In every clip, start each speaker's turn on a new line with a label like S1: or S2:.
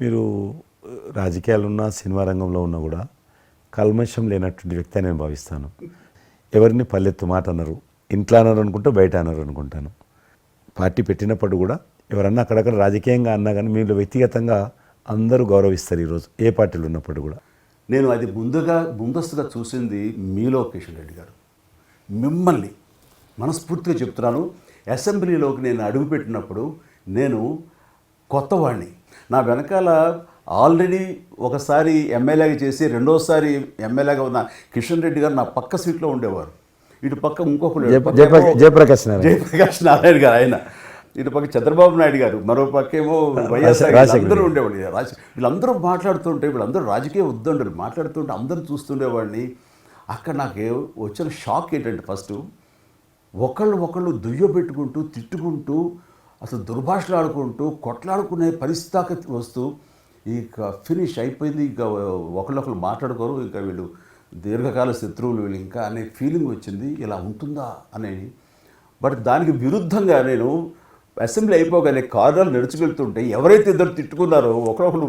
S1: మీరు రాజకీయాలున్నా సినిమా రంగంలో ఉన్నా కూడా కల్మషం లేనటువంటి వ్యక్తి అని నేను భావిస్తాను. ఎవరిని పల్లెత్తు మాట అన్నారు, ఇంట్లో అన్నారు అనుకుంటే బయట అన్నారు అనుకుంటాను. పార్టీ పెట్టినప్పుడు కూడా ఎవరన్నా అక్కడక్కడ రాజకీయంగా అన్నా కానీ మీరు వ్యక్తిగతంగా అందరూ గౌరవిస్తారు ఈరోజు ఏ పార్టీలు ఉన్నప్పుడు కూడా.
S2: నేను అది ముందస్తుగా చూసింది మీలో కిషన్ రెడ్డి గారు. మిమ్మల్ని మనస్ఫూర్తిగా చెప్తున్నాను, అసెంబ్లీలోకి నేను అడుగుపెట్టినప్పుడు నేను కొత్తవాడిని. నా వెనకాల ఆల్రెడీ ఒకసారి ఎమ్మెల్యేగా చేసి రెండోసారి ఎమ్మెల్యేగా ఉన్న కిషన్ రెడ్డి గారు నా పక్క సీట్లో ఉండేవారు. ఇటు పక్క ఇంకొకరు
S1: జయప్రకాష్
S2: నారాయణ గారు, ఆయన ఇటు పక్క చంద్రబాబు నాయుడు గారు, మరో పక్కేమో వైఎస్ఆర్ అందరూ ఉండేవాళ్ళు. వీళ్ళందరూ మాట్లాడుతుంటే, వీళ్ళందరూ రాజకీయ ఉద్దండులు మాట్లాడుతుంటే అందరూ చూస్తుండేవాడిని. అక్కడ నాకు వచ్చిన షాక్ ఏంటంటే, ఫస్ట్ ఒకళ్ళు దుయ్యబెట్టుకుంటూ తిట్టుకుంటూ అసలు దుర్భాషలు ఆడుకుంటూ కొట్లాడుకునే పరిస్థితి దాకా వస్తూ ఇక ఫినిష్ అయిపోయింది, ఇక ఒకళ్ళొకరు మాట్లాడుకోరు, ఇంకా వీళ్ళు దీర్ఘకాల శత్రువులు వీళ్ళు ఇంకా అనే ఫీలింగ్ వచ్చింది. ఇలా ఉంటుందా అని. బట్ దానికి విరుద్ధంగా నేను అసెంబ్లీ అయిపోగానే కారులో నడుచుకెళ్తుంటే ఎవరైతే ఇద్దరు తిట్టుకున్నారో ఒకరొకరు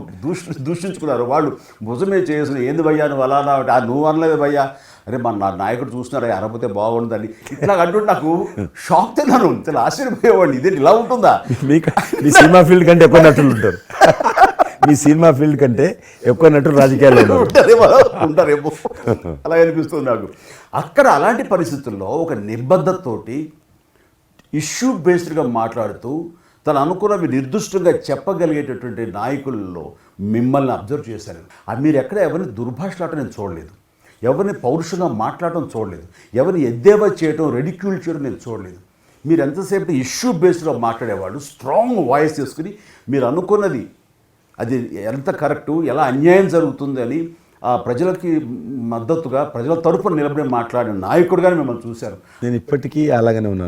S2: దూషించుకున్నారో వాళ్ళు భుజమే చేసిన ఏంది భయ్యా నువ్వు అలా నువ్వు అనలేదు భయ్యా, అరే నా నాయకుడు చూస్తున్నారా అనకపోతే బాగుండదని ఇట్లా అంటుంటే నాకు షాక్ తిన్నాను. చాలా ఆశ్చర్యపోయేవాడిని, ఇదే ఇలా ఉంటుందా.
S1: మీ సినిమా ఫీల్డ్ కంటే ఎక్కువ నటులు ఉంటారు, మీ సినిమా ఫీల్డ్ కంటే ఎక్కువ నటులు రాజకీయాల్లో
S2: ఉంటారేమో అలా అనిపిస్తుంది నాకు. అక్కడ అలాంటి పరిస్థితుల్లో ఒక నిబద్ధతతోటి ఇష్యూ బేస్డ్గా మాట్లాడుతూ తను అనుకున్నవి నిర్దిష్టంగా చెప్పగలిగేటటువంటి నాయకుల్లో మిమ్మల్ని అబ్జర్వ్ చేశాను. మీరు ఎక్కడ ఎవరిని దుర్భాషలాట నేను చూడలేదు, ఎవరిని పౌరుషంగా మాట్లాడటం చూడలేదు, ఎవరిని ఎద్దేవా చేయడం రెడిక్యూల్ చేయడం నేను చూడలేదు. మీరు ఎంతసేపు ఇష్యూ బేస్డ్గా మాట్లాడేవాళ్ళు, స్ట్రాంగ్ వాయిస్ చేసుకుని మీరు అనుకున్నది అది ఎంత కరెక్టు, ఎలా అన్యాయం జరుగుతుంది అని ఆ ప్రజలకి మద్దతుగా ప్రజల తరపున నిలబడి మాట్లాడిన నాయకుడుగానే మిమ్మల్ని చూశాను.
S1: నేను ఇప్పటికీ అలాగనే ఉన్నాను.